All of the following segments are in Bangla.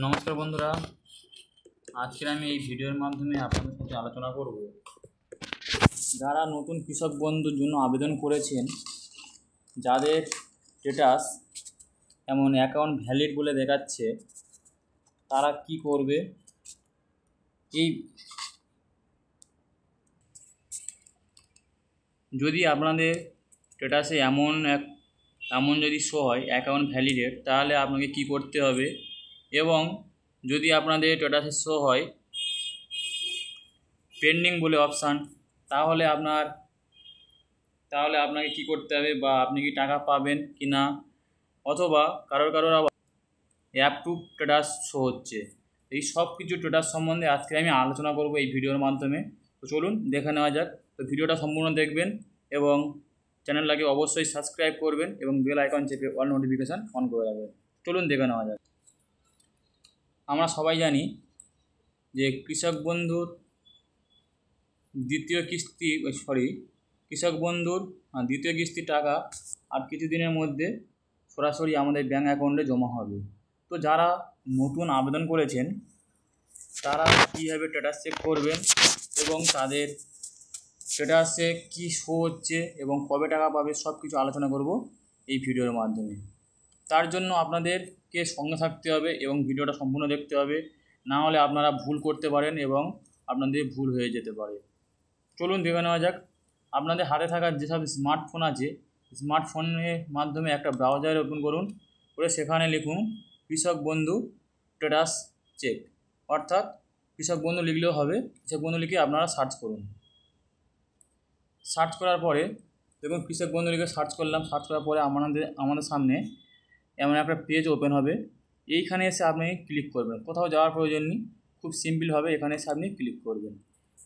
নমস্কার বন্ধুরা, আজকে আমি এই ভিডিওর মাধ্যমে আপনাদের সাথে আলোচনা করব যারা নতুন কৃষক বন্ধুর জন্য আবেদন করেছেন, যাদের স্ট্যাটাস এমন অ্যাকাউন্ট ভ্যালিড বলে দেখাচ্ছে, তারা কি করবে। এই যদি আপনাদের স্ট্যাটাসে এমন যদি শো হয় অ্যাকাউন্ট ভ্যালিডেড, তাহলে আপনাকে কি করতে হবে, এবং যদি আপনাদের স্ট্যাটাসে শো হয় পেন্ডিং বলে অপশান, তাহলে আপনাকে কি করতে হবে, বা আপনি কি টাকা পাবেন কি না, অথবা কারোর আবার অ্যাপ্রুভ স্ট্যাটাস শো হচ্ছে। এই সব কিছু স্ট্যাটাস সম্বন্ধে আজকে আমি আলোচনা করব এই ভিডিওর মাধ্যমে। তো চলুন দেখে নেওয়া যাক। তো ভিডিওটা সম্পূর্ণ দেখবেন এবং চ্যানেলটাকে অবশ্যই সাবস্ক্রাইব করবেন এবং বেল আইকন চেপে অল নোটিফিকেশান অন করে রাখবেন। চলুন দেখে নেওয়া যাক। আমরা সবাই জানি যে কৃষক বন্ধুর দ্বিতীয় কিস্তির টাকা আর কিছুদিনের মধ্যে সরাসরি আমাদের ব্যাঙ্ক অ্যাকাউন্টে জমা হবে। তো যারা নতুন আবেদন করেছেন তারা কীভাবে স্ট্যাটাস চেক করবেন এবং তাদের স্ট্যাটাসে কী শো হচ্ছে এবং কবে টাকা পাবে, সব কিছু আলোচনা করব এই ভিডিওর মাধ্যমে। তার জন্য আপনাদেরকে সঙ্গে থাকতে হবে এবং ভিডিওটা সম্পূর্ণ দেখতে হবে, না হলে আপনারা ভুল করতে পারেন এবং আপনাদের ভুল হয়ে যেতে পারে। চলুন দেখে নেওয়া যাক। আপনাদের হাতে থাকা যেসব স্মার্টফোন আছে, স্মার্টফোনের মাধ্যমে একটা ব্রাউজার ওপেন করুন, করে সেখানে লিখুন কৃষক বন্ধু স্ট্যাটাস চেক, অর্থাৎ কৃষক বন্ধু লিখলেও হবে। কৃষক বন্ধু লিখে আপনারা সার্চ করুন। সার্চ করার পরে দেখুন কৃষক বন্ধু লিখে সার্চ করলাম। সার্চ করার পরে আমাদের সামনে এমন একটা পেজ ওপেন হবে। এইখানে এসে আপনি ক্লিক করবেন, কোথাও যাওয়ার প্রয়োজন নেই, খুব সিম্পলভাবে এখানে এসে আপনি ক্লিক করবেন।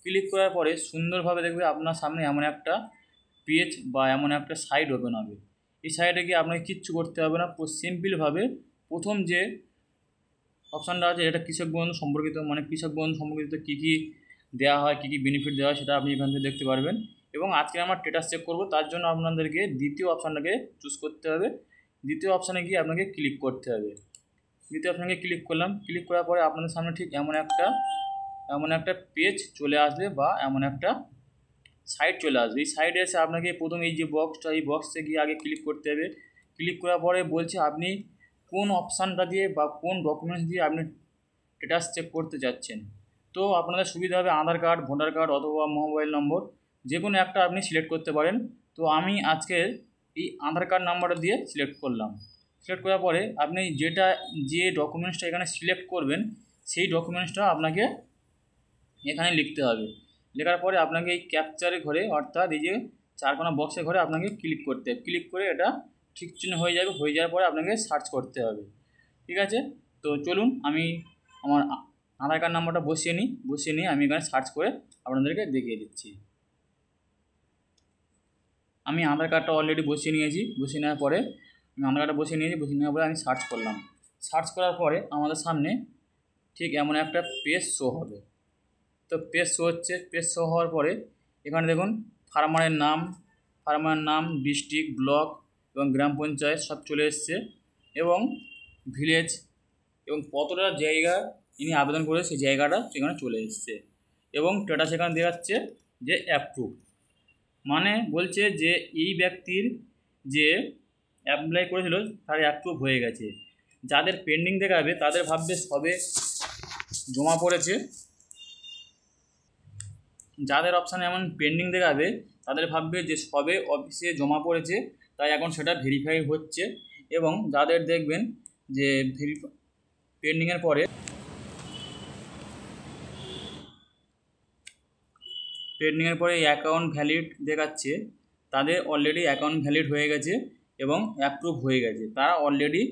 ক্লিক করার পরে সুন্দরভাবে দেখবে আপনার সামনে এমন একটা পেজ বা এমন একটা সাইট ওপেন হবে। এই সাইটে গিয়ে আপনাকে কিচ্ছু করতে হবে না। সিম্পলভাবে প্রথম যে অপশানটা আছে, এটা কৃষক বন্ধু সম্পর্কিত, মানে কৃষক বন্ধু সম্পর্কিত কী কী দেওয়া হয়, কী কী বেনিফিট দেওয়া হয়, সেটা আপনি এখান থেকে দেখতে পারবেন। এবং আজকে আমার স্ট্যাটাস চেক করব, তার জন্য আপনাদেরকে দ্বিতীয় অপশানটাকে চুজ করতে হবে। দ্বিতীয় অপশানে গিয়ে আপনাকে ক্লিক করতে হবে। দ্বিতীয় অপশানে ক্লিক করলাম। ক্লিক করার পরে আপনাদের সামনে ঠিক এমন একটা পেজ চলে আসবে বা এমন একটা সাইট চলে আসবে। এই সাইটে এসে আপনাকে প্রথম এই যে বক্সটা, এই বক্সে গিয়ে আগে ক্লিক করতে হবে। ক্লিক করার পরে বলছে আপনি কোন অপশানটা দিয়ে বা কোন ডকুমেন্টস দিয়ে আপনি স্ট্যাটাস চেক করতে যাচ্ছেন। তো আপনাদের সুবিধা হবে আধার কার্ড, ভোটার কার্ড অথবা মোবাইল নম্বর, যে কোনো একটা আপনি সিলেক্ট করতে পারেন। তো আমি আজকে এই আধার কার্ড নাম্বারটা দিয়ে সিলেক্ট করলাম। সিলেক্ট করার পরে আপনি যে ডকুমেন্টসটা এখানে সিলেক্ট করবেন, সেই ডকুমেন্টসটা আপনাকে এখানে লিখতে হবে। লেখার পরে আপনাকে এই ক্যাপচারের ঘরে, অর্থাৎ এই যে চারকোনা বক্সের ঘরে আপনাকে ক্লিক করতে হবে। ক্লিক করে এটা ঠিক চিহ্ন হয়ে যাবে। হয়ে যাওয়ার পরে আপনাকে সার্চ করতে হবে। ঠিক আছে, তো চলুন আমি আমার আধার কার্ড নাম্বারটা বসিয়ে নিয়ে আমি এখানে সার্চ করে আপনাদেরকে দেখিয়ে দিচ্ছি। আমি আধার কার্ডটা অলরেডি বসিয়ে নিয়েছি। বসিয়ে নেওয়ার পরে বসিয়ে নেওয়ার পরে আমি সার্চ করলাম। সার্চ করার পরে আমাদের সামনে ঠিক এমন একটা পেজ শো হবে। তো পেজ শো হচ্ছে। পেজ শো হওয়ার পরে এখানে দেখুন ফার্মারের নাম, ডিস্ট্রিক্ট, ব্লক এবং গ্রাম পঞ্চায়েত সব চলে এসছে, এবং ভিলেজ এবং কতটা জায়গা ইনি আবেদন করে সেই জায়গাটা সেখানে চলে এসছে, এবং স্ট্যাটাস সেখানে দেখাচ্ছে যে অ্যাপ্রুভ। মানে বলছে যে এই ব্যক্তির যে অ্যাপ্লাই করেছিল তার অ্যাপ্রুভ হয়ে গেছে। যাদের পেন্ডিং দেখাবে তাদের ভাববে সবে জমা পড়েছে, যাদের অপশানে এমন পেন্ডিং দেখাবে তাদের ভাববে যে সবে অফিসে জমা পড়েছে, তাই এখন সেটা ভেরিফাই হচ্ছে। এবং যাদের দেখবেন যে পেন্ডিংয়ের পরে এই অ্যাকাউন্ট ভ্যালিড দেখাচ্ছে, তাদের অলরেডি অ্যাকাউন্ট ভ্যালিড হয়ে গেছে এবং অ্যাপ্রুভ হয়ে গেছে। তারা অলরেডি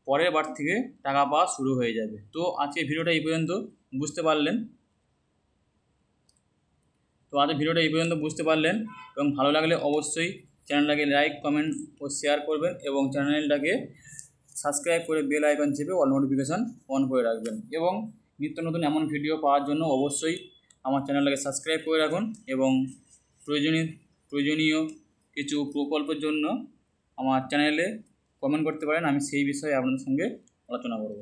পরের বার থেকে টাকা পাওয়া শুরু হয়ে যাবে। তো আজকে ভিডিওটা এই পর্যন্ত বুঝতে পারলেন। বুঝতে পারলেন এবং ভালো লাগলে অবশ্যই চ্যানেলটাকে লাইক, কমেন্ট ও শেয়ার করবেন এবং চ্যানেলটাকে সাবস্ক্রাইব করে বেল আইকন চেপে অল নোটিফিকেশান অন করে রাখবেন। এবং নিত্য নতুন এমন ভিডিও পাওয়ার জন্য অবশ্যই আমার চ্যানেলটাকে সাবস্ক্রাইব করে রাখুন, এবং প্রয়োজনীয় কিছু প্রকল্পের জন্য আমার চ্যানেলে কমেন্ট করতে পারেন। আমি সেই বিষয়ে আপনাদের সঙ্গে আলোচনা করব।